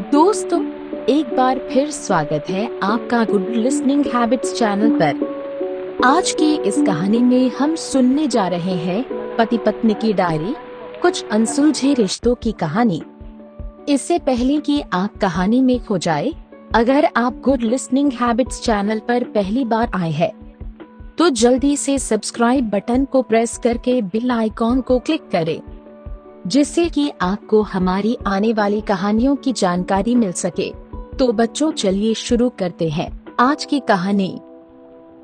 दोस्तों, एक बार फिर स्वागत है आपका गुड लिसनिंग हैबिट्स चैनल पर। आज की इस कहानी में हम सुनने जा रहे हैं पति पत्नी की डायरी, कुछ अनसुलझे रिश्तों की कहानी। इससे पहले कि आप कहानी में खो जाए, अगर आप गुड लिसनिंग हैबिट्स चैनल पर पहली बार आए हैं तो जल्दी से सब्सक्राइब बटन को प्रेस करके बेल आइकॉन को क्लिक करें, जिससे कि आपको हमारी आने वाली कहानियों की जानकारी मिल सके। तो बच्चों, चलिए शुरू करते हैं आज की कहानी।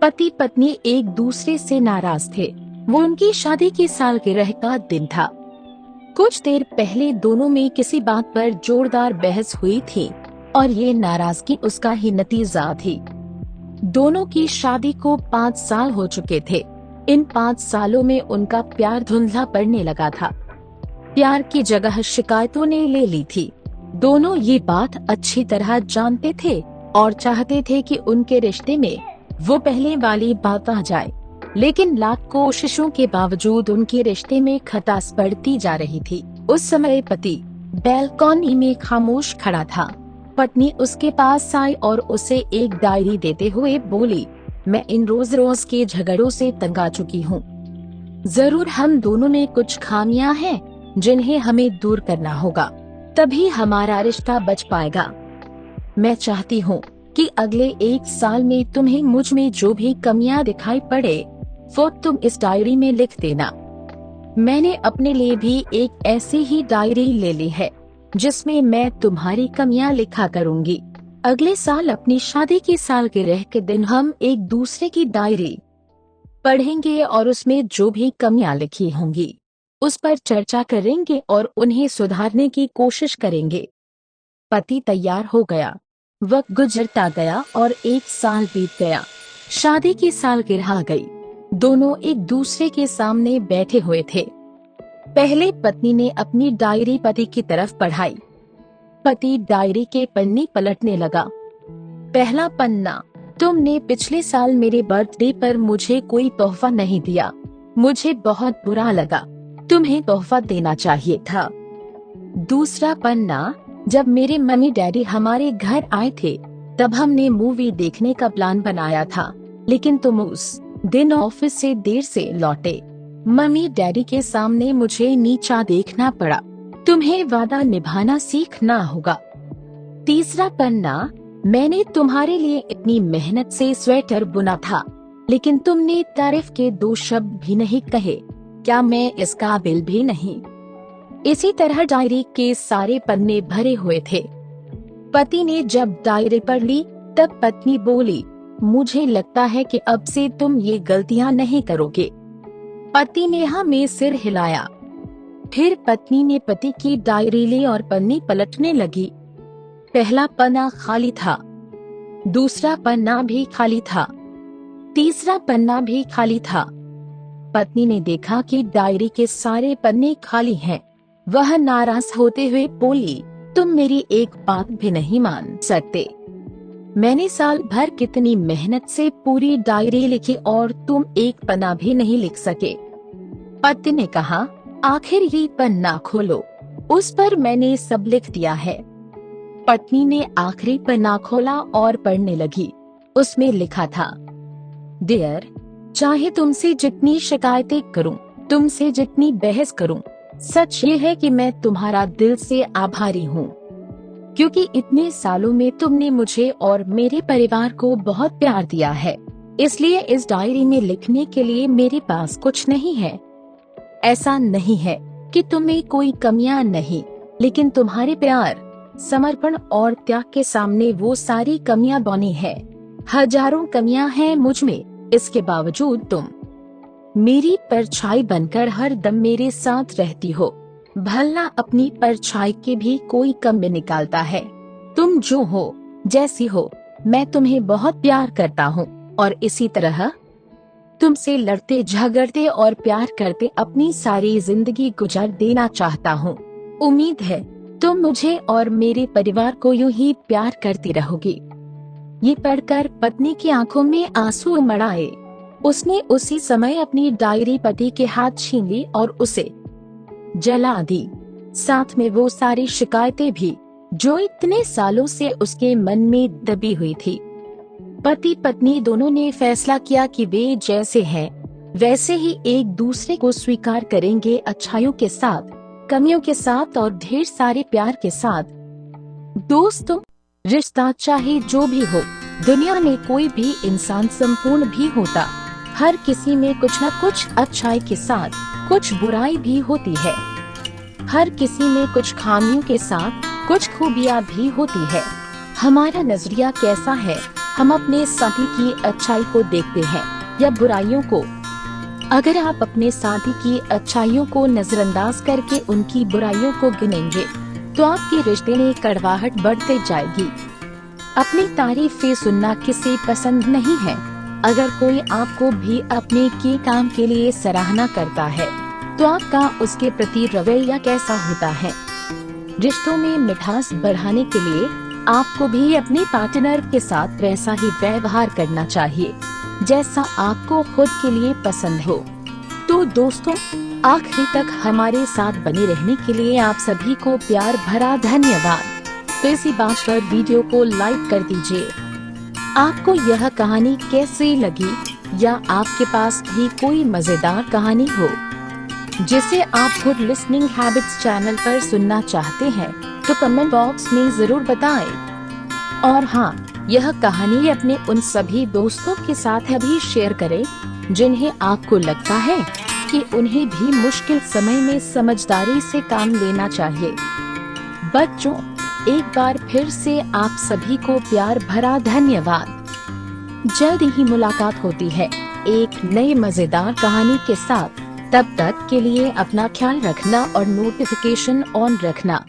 पति पत्नी एक दूसरे से नाराज थे। वो उनकी शादी की सालगिरह का दिन था। कुछ देर पहले दोनों में किसी बात पर जोरदार बहस हुई थी और ये नाराजगी उसका ही नतीजा थी। दोनों की शादी को 5 साल हो चुके थे। इन 5 सालों में उनका प्यार धुंधला पड़ने लगा था। प्यार की जगह शिकायतों ने ले ली थी। दोनों ये बात अच्छी तरह जानते थे और चाहते थे कि उनके रिश्ते में वो पहले वाली बात आ जाए, लेकिन लाख कोशिशों के बावजूद उनके रिश्ते में खटास बढ़ती जा रही थी। उस समय पति बैल्कनी में खामोश खड़ा था। पत्नी उसके पास आई और उसे एक डायरी देते हुए बोली, मैं इन रोज रोज के झगड़ों से तंग आ चुकी हूँ। जरूर हम दोनों में कुछ खामियां हैं जिन्हें हमें दूर करना होगा, तभी हमारा रिश्ता बच पाएगा। मैं चाहती हूँ कि अगले 1 साल में तुम्हें मुझ में जो भी कमियां दिखाई पड़े वो तुम इस डायरी में लिख देना। मैंने अपने लिए भी एक ऐसी ही डायरी ले ली है जिसमें मैं तुम्हारी कमियां लिखा करूँगी। अगले साल अपनी शादी की सालगिरह के दिन हम एक दूसरे की डायरी पढ़ेंगे और उसमें जो भी कमियां लिखी होंगी उस पर चर्चा करेंगे और उन्हें सुधारने की कोशिश करेंगे। पति तैयार हो गया। वक्त गुजरता गया और 1 साल बीत गया। शादी की सालगिरह आ गई। दोनों एक दूसरे के सामने बैठे हुए थे। पहले पत्नी ने अपनी डायरी पति की तरफ बढ़ाई। पति डायरी के पन्ने पलटने लगा। पहला पन्ना, तुमने पिछले साल मेरे बर्थडे पर मुझे कोई तोहफा नहीं दिया। मुझे बहुत बुरा लगा। तुम्हें तोहफा देना चाहिए था। दूसरा पन्ना, जब मेरे मम्मी डैडी हमारे घर आए थे तब हमने मूवी देखने का प्लान बनाया था, लेकिन तुम उस दिन ऑफिस से देर से लौटे। मम्मी डैडी के सामने मुझे नीचा देखना पड़ा। तुम्हें वादा निभाना सीखना होगा। तीसरा पन्ना, मैंने तुम्हारे लिए इतनी मेहनत से स्वेटर बुना था, लेकिन तुमने तारीफ के 2 शब्द भी नहीं कहे। क्या मैं इस काबिल भी नहीं? इसी तरह डायरी के सारे पन्ने भरे हुए थे। पति ने जब डायरी पढ़ ली तब पत्नी बोली, मुझे लगता है कि अब से तुम ये गलतियां नहीं करोगे। पति ने हाँ में सिर हिलाया। फिर पत्नी ने पति की डायरी ली और पन्ने पलटने लगी। पहला पन्ना खाली था। दूसरा पन्ना भी खाली था। तीसरा पन्ना भी खाली था। पत्नी ने देखा कि डायरी के सारे पन्ने खाली हैं। वह नाराज होते हुए बोली, तुम मेरी एक बात भी नहीं मान सकते। मैंने साल भर कितनी मेहनत से पूरी डायरी लिखी और तुम एक पन्ना भी नहीं लिख सके। पति ने कहा, आखिर ये पन्ना खोलो, उस पर मैंने सब लिख दिया है। पत्नी ने आखिरी पन्ना खोला और पढ़ने लगी। उसमें लिखा था, डियर, चाहे तुमसे जितनी शिकायतें करूं, तुमसे जितनी बहस करूं, सच ये है कि मैं तुम्हारा दिल से आभारी हूं, क्योंकि इतने सालों में तुमने मुझे और मेरे परिवार को बहुत प्यार दिया है। इसलिए इस डायरी में लिखने के लिए मेरे पास कुछ नहीं है। ऐसा नहीं है कि तुम्हें कोई कमियां नहीं, लेकिन तुम्हारे प्यार, समर्पण और त्याग के सामने वो सारी कमियां बनी है। हजारों कमियां हैं मुझ में, इसके बावजूद तुम मेरी परछाई बनकर हर दम मेरे साथ रहती हो। भला अपनी परछाई के भी कोई कमी निकालता है। तुम जो हो, जैसी हो, मैं तुम्हें बहुत प्यार करता हूँ और इसी तरह तुमसे लड़ते झगड़ते और प्यार करते अपनी सारी जिंदगी गुजार देना चाहता हूँ। उम्मीद है तुम मुझे और मेरे परिवार को यूं ही प्यार करती रहोगी। ये पढ़कर पत्नी की आंखों में आंसू उमड़ आए। उसने उसी समय अपनी डायरी पति के हाथ छीन ली और उसे जला दी। साथ में वो सारी शिकायतें भी जो इतने सालों से उसके मन में दबी हुई थी। पति पत्नी दोनों ने फैसला किया कि वे जैसे हैं वैसे ही एक दूसरे को स्वीकार करेंगे, अच्छाइयों के साथ, कमियों के साथ और ढेर सारे प्यार के साथ। दोस्तों, रिश्ता चाहे जो भी हो, दुनिया में कोई भी इंसान संपूर्ण भी होता। हर किसी में कुछ न कुछ अच्छाई के साथ कुछ बुराई भी होती है। हर किसी में कुछ खामियों के साथ कुछ खूबियाँ भी होती है। हमारा नजरिया कैसा है? हम अपने साथी की अच्छाई को देखते हैं या बुराइयों को? अगर आप अपने साथी की अच्छाइयों को नजरअंदाज करके उनकी बुराइयों को गिनेंगे तो आपके रिश्ते में कड़वाहट बढ़ती जाएगी। अपनी तारीफें सुनना किसे पसंद नहीं है। अगर कोई आपको भी अपने के काम के लिए सराहना करता है तो आपका उसके प्रति रवैया कैसा होता है? रिश्तों में मिठास बढ़ाने के लिए आपको भी अपने पार्टनर के साथ वैसा ही व्यवहार करना चाहिए जैसा आपको खुद के लिए पसंद हो। तो दोस्तों, आखिरी तक हमारे साथ बने रहने के लिए आप सभी को प्यार भरा धन्यवाद। तो इसी बात पर वीडियो को लाइक कर दीजिए। आपको यह कहानी कैसी लगी, या आपके पास भी कोई मजेदार कहानी हो जिसे आप गुड लिसनिंग हैबिट्स चैनल पर सुनना चाहते हैं तो कमेंट बॉक्स में जरूर बताएं। और हाँ, यह कहानी अपने उन सभी दोस्तों के साथ अभी शेयर करें जिन्हें आपको लगता है कि उन्हें भी मुश्किल समय में समझदारी से काम लेना चाहिए। बच्चों, एक बार फिर से आप सभी को प्यार भरा धन्यवाद। जल्द ही मुलाकात होती है एक नई मजेदार कहानी के साथ। तब तक के लिए अपना ख्याल रखना और नोटिफिकेशन ऑन रखना।